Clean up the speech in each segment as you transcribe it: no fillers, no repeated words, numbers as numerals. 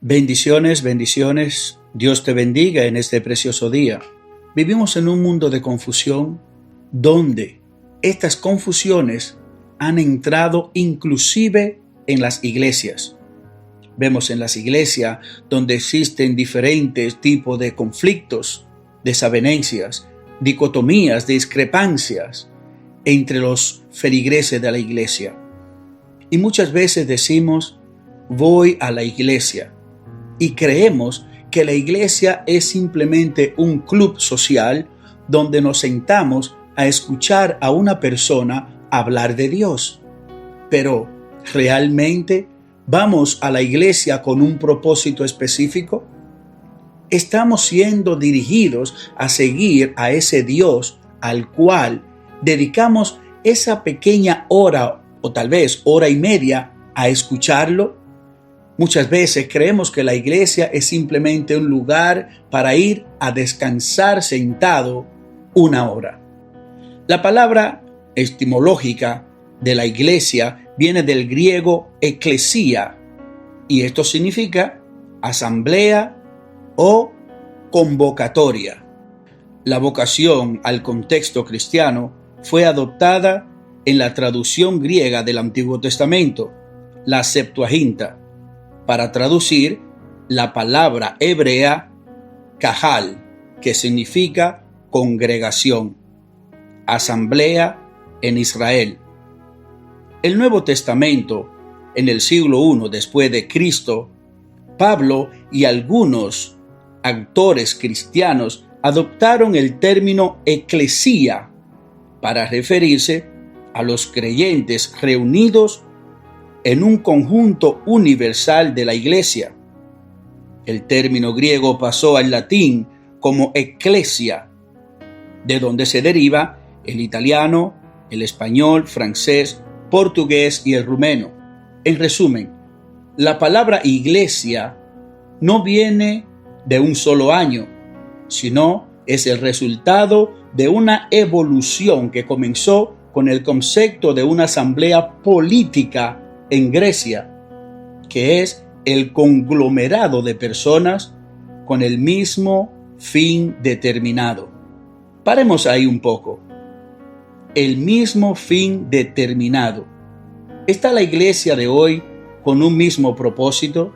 Bendiciones, bendiciones. Dios te bendiga en este precioso día. Vivimos en un mundo de confusión donde estas confusiones han entrado inclusive en las iglesias. Vemos en las iglesias donde existen diferentes tipos de conflictos, desavenencias, dicotomías, discrepancias entre los feligreses de la iglesia. Y muchas veces decimos, voy a la iglesia. Y creemos que la iglesia es simplemente un club social donde nos sentamos a escuchar a una persona hablar de Dios. Pero, ¿realmente vamos a la iglesia con un propósito específico? ¿Estamos siendo dirigidos a seguir a ese Dios al cual dedicamos esa pequeña hora o tal vez hora y media a escucharlo? Muchas veces creemos que la iglesia es simplemente un lugar para ir a descansar sentado una hora. La palabra etimológica de la iglesia viene del griego eclesia, y esto significa asamblea o convocatoria. La vocación al contexto cristiano fue adoptada en la traducción griega del Antiguo Testamento, la Septuaginta, para traducir la palabra hebrea kahal, que significa congregación, asamblea en Israel. El Nuevo Testamento, en el siglo I después de Cristo, Pablo y algunos autores cristianos adoptaron el término eclesía para referirse a los creyentes reunidos en un conjunto universal de la iglesia. El término griego pasó al latín como ecclesia, de donde se deriva el italiano, el español, francés, portugués y el rumeno. En resumen, la palabra iglesia no viene de un solo año, sino es el resultado de una evolución que comenzó con el concepto de una asamblea política en Grecia, que es el conglomerado de personas con el mismo fin determinado. Paremos ahí un poco. El mismo fin determinado. ¿Está la iglesia de hoy con un mismo propósito,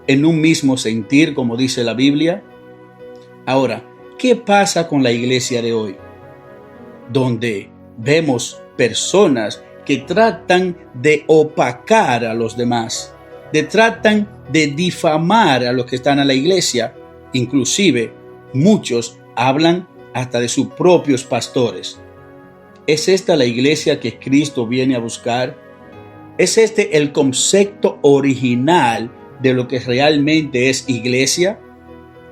en un mismo sentir, como dice la Biblia? Ahora, ¿qué pasa con la iglesia de hoy? Donde vemos personas que tratan de opacar a los demás, tratan de difamar a los que están en la iglesia. Inclusive, muchos hablan hasta de sus propios pastores. ¿Es esta la iglesia que Cristo viene a buscar? ¿Es este el concepto original de lo que realmente es iglesia?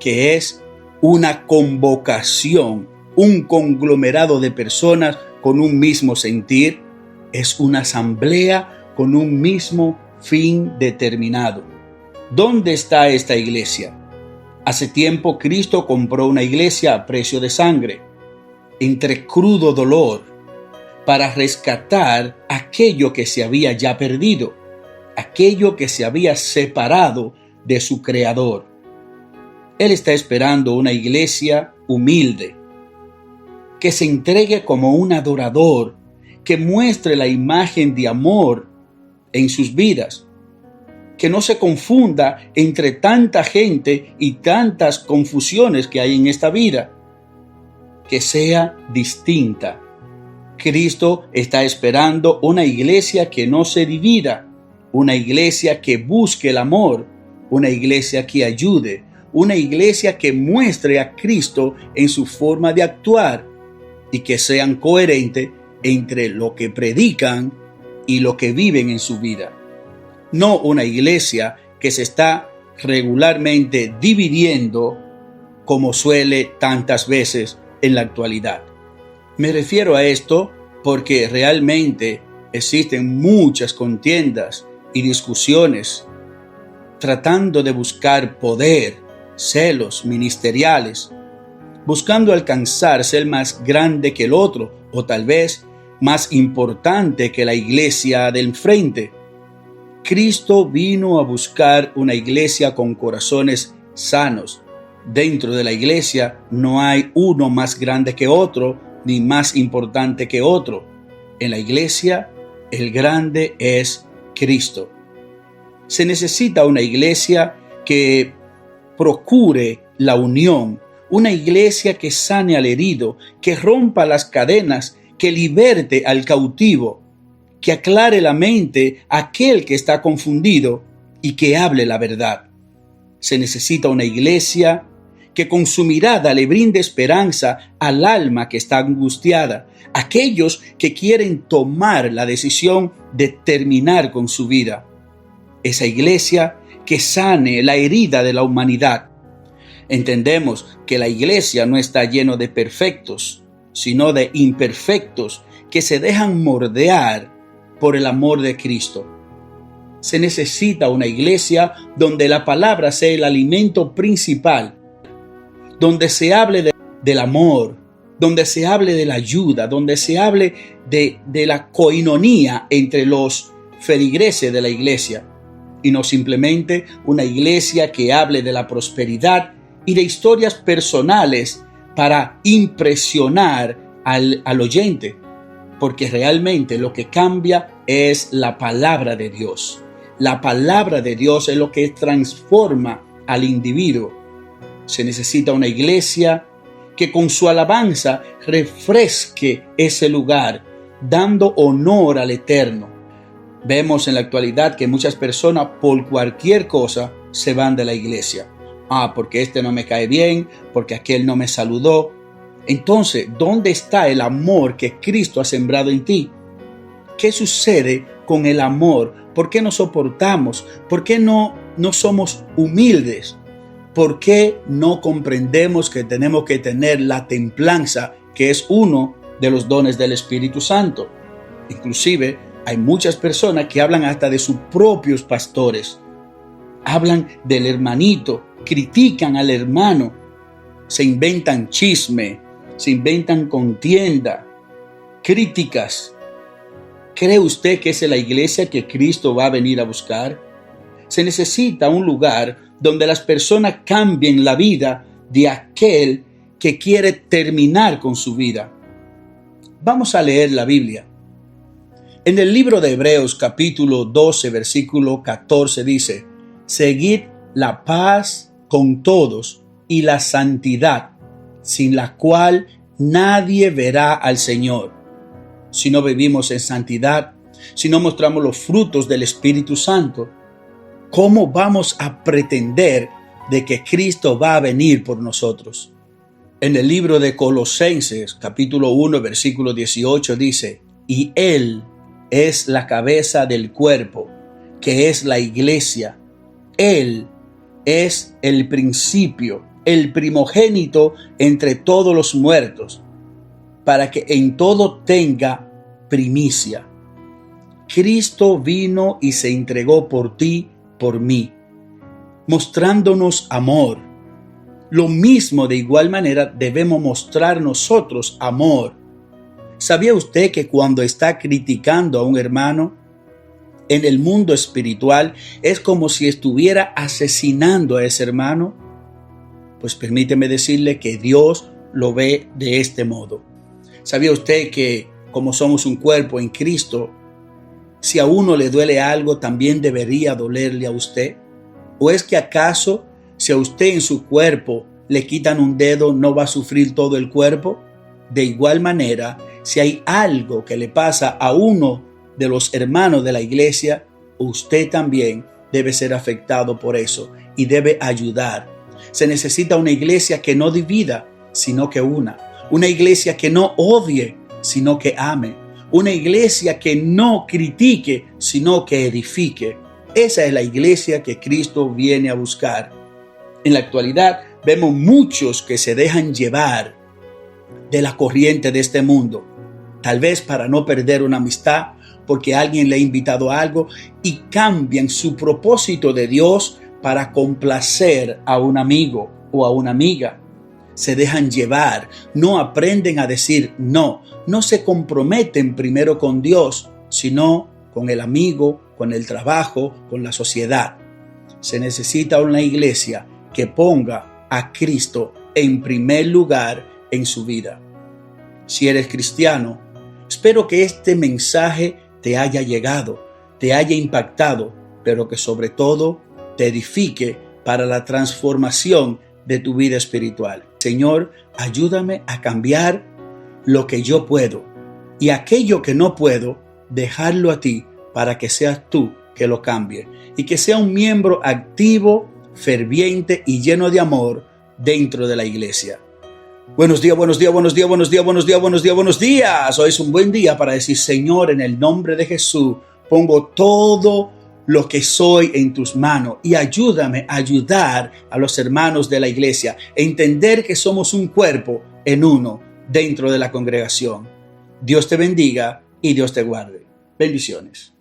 Que es una convocación, un conglomerado de personas con un mismo sentir. Es una asamblea con un mismo fin determinado. ¿Dónde está esta iglesia? Hace tiempo Cristo compró una iglesia a precio de sangre, entre crudo dolor, para rescatar aquello que se había ya perdido, aquello que se había separado de su Creador. Él está esperando una iglesia humilde, que se entregue como un adorador, que muestre la imagen de amor en sus vidas, que no se confunda entre tanta gente y tantas confusiones que hay en esta vida, que sea distinta. Cristo está esperando una iglesia que no se divida, una iglesia que busque el amor, una iglesia que ayude, una iglesia que muestre a Cristo en su forma de actuar y que sean coherentes entre lo que predican y lo que viven en su vida. No una iglesia que se está regularmente dividiendo como suele tantas veces en la actualidad. Me refiero a esto porque realmente existen muchas contiendas y discusiones tratando de buscar poder, celos ministeriales, buscando alcanzar ser más grande que el otro o tal vez más importante que la iglesia del frente. Cristo vino a buscar una iglesia con corazones sanos. Dentro de la iglesia no hay uno más grande que otro, ni más importante que otro. En la iglesia, el grande es Cristo. Se necesita una iglesia que procure la unión, una iglesia que sane al herido, que rompa las cadenas, que liberte al cautivo, que aclare la mente a aquel que está confundido y que hable la verdad. Se necesita una iglesia que con su mirada le brinde esperanza al alma que está angustiada, aquellos que quieren tomar la decisión de terminar con su vida. Esa iglesia que sane la herida de la humanidad. Entendemos que la iglesia no está lleno de perfectos, sino de imperfectos que se dejan moldear por el amor de Cristo. Se necesita una iglesia donde la palabra sea el alimento principal, donde se hable del amor, donde se hable de la ayuda, donde se hable de la coinonía entre los feligreses de la iglesia, y no simplemente una iglesia que hable de la prosperidad y de historias personales para impresionar al oyente, porque realmente lo que cambia es la palabra de Dios. La palabra de Dios es lo que transforma al individuo. Se necesita una iglesia que con su alabanza refresque ese lugar, dando honor al Eterno. Vemos en la actualidad que muchas personas por cualquier cosa se van de la iglesia. Porque este no me cae bien, porque aquel no me saludó. Entonces, ¿dónde está el amor que Cristo ha sembrado en ti? ¿Qué sucede con el amor? ¿Por qué no soportamos? ¿Por qué no somos humildes? ¿Por qué no comprendemos que tenemos que tener la templanza, que es uno de los dones del Espíritu Santo? Inclusive, hay muchas personas que hablan hasta de sus propios pastores. Hablan del hermanito, critican al hermano, se inventan chisme, se inventan contienda, críticas. ¿Cree usted que es la iglesia que Cristo va a venir a buscar? Se necesita un lugar donde las personas cambien la vida de aquel que quiere terminar con su vida. Vamos a leer la Biblia. En el libro de Hebreos capítulo 12 versículo 14 dice: seguid la paz con todos y la santidad, sin la cual nadie verá al Señor. Si no vivimos en santidad, si no mostramos los frutos del Espíritu Santo, ¿cómo vamos a pretender de que Cristo va a venir por nosotros? En el libro de Colosenses, capítulo 1, versículo 18 dice: y Él es la cabeza del cuerpo, que es la iglesia. Él es el principio, el primogénito entre todos los muertos, para que en todo tenga primicia. Cristo vino y se entregó por ti, por mí, mostrándonos amor. Lo mismo, de igual manera, debemos mostrar nosotros amor. ¿Sabía usted que cuando está criticando a un hermano, en el mundo espiritual es como si estuviera asesinando a ese hermano? Pues permíteme decirle que Dios lo ve de este modo. ¿Sabía usted que como somos un cuerpo en Cristo, si a uno le duele algo, también debería dolerle a usted? ¿O es que acaso si a usted en su cuerpo le quitan un dedo, no va a sufrir todo el cuerpo? De igual manera, si hay algo que le pasa a uno de los hermanos de la iglesia, usted también debe ser afectado por eso y debe ayudar. Se necesita una iglesia que no divida, sino que una iglesia que no odie, sino que ame, una iglesia que no critique, sino que edifique. Esa es la iglesia que Cristo viene a buscar. En la actualidad vemos muchos que se dejan llevar de la corriente de este mundo, tal vez para no perder una amistad, porque alguien le ha invitado a algo, y cambian su propósito de Dios para complacer a un amigo o a una amiga. Se dejan llevar, no aprenden a decir no se comprometen primero con Dios, sino con el amigo con el trabajo, con la sociedad. Se necesita una iglesia que ponga a Cristo en primer lugar en su vida. Si eres cristiano, espero que este mensaje te haya llegado, te haya impactado, pero que sobre todo te edifique para la transformación de tu vida espiritual. Señor, ayúdame a cambiar lo que yo puedo y aquello que no puedo, dejarlo a ti para que seas tú que lo cambie y que sea un miembro activo, ferviente y lleno de amor dentro de la iglesia. Buenos días, buenos días, buenos días, buenos días, buenos días, buenos días, buenos días. Hoy es un buen día para decir, Señor, en el nombre de Jesús, pongo todo lo que soy en tus manos y ayúdame a ayudar a los hermanos de la iglesia, entender que somos un cuerpo en uno dentro de la congregación. Dios te bendiga y Dios te guarde. Bendiciones.